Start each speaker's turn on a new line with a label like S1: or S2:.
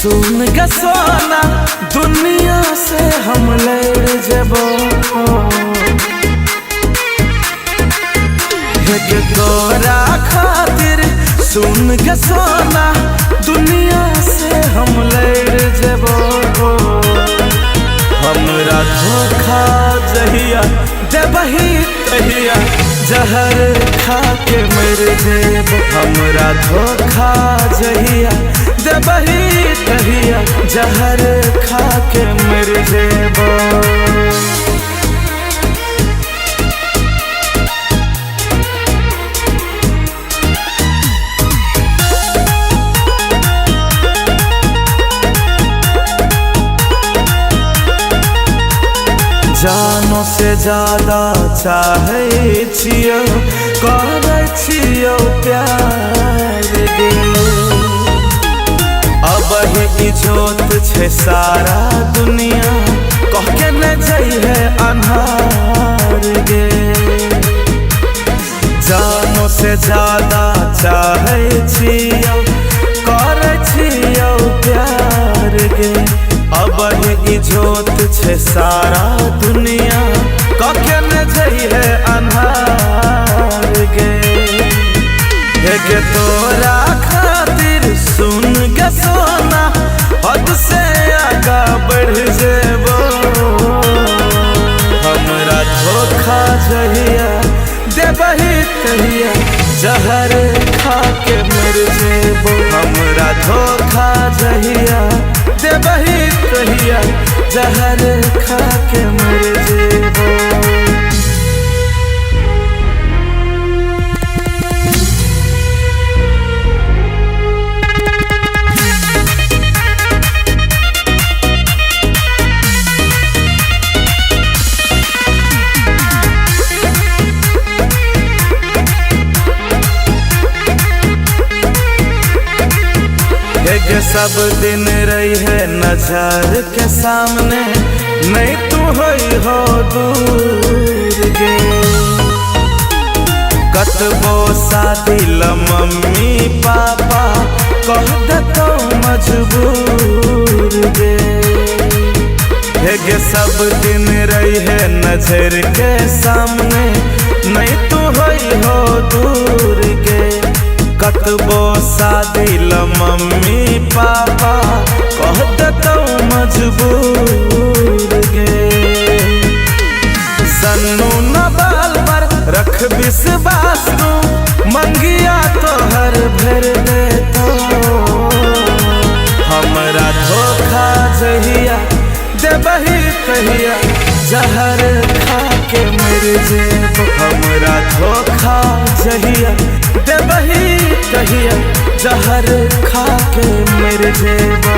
S1: सुन के सोना दुनिया से हम लड़ जबो के तोरा खातिर। सुन के सोना दुनिया से हम लड़ जबो हमरा धोखा जहिया देबही तहिया जहर खा के मर जेब। हमरा धोखा जहिया देबही तहिया जहर खा के मर जेब। जानो से ज्यादा चाहे छियो करे छियो प्यार गे। अब ही इजोत छे सारा दुनिया कह के न जइहे अन्हार गे। जानो से ज्यादा चाहे छियो करे छियो प्यार गे। अब ही इजोत छे सारा दुनिया कखे न जइहे अन्हार गे। के तोरा खातिर सुन के सोना हद से आगा बढ़ जेबो। हमरा धोखा जहिया देबही तहिया जहर खा के मर जेबो। हमरा धोखा जहिया देबही तहिया जहर खा के मर जेबो। के सब दिन रही है नजर के सामने नहीं तू होई हो दूर गे। कतबो शादी ल मम्मी पापा कह देतो मजबूर गे। के सब दिन रही है नजर के सामने नहीं तू होई हो दूर गे। कतबो शादी ल मम्मी पापा कह देतो मजबूर गे। सन्नू न बाल पर रख विश्वास नु मंगिया तोहर भर देतो। हमरा धोखा जहिया देबही तहिया जहर खा के मर जेब। हमरा धोखा जहिया देबही तहिया जहर खा के मर जेबो।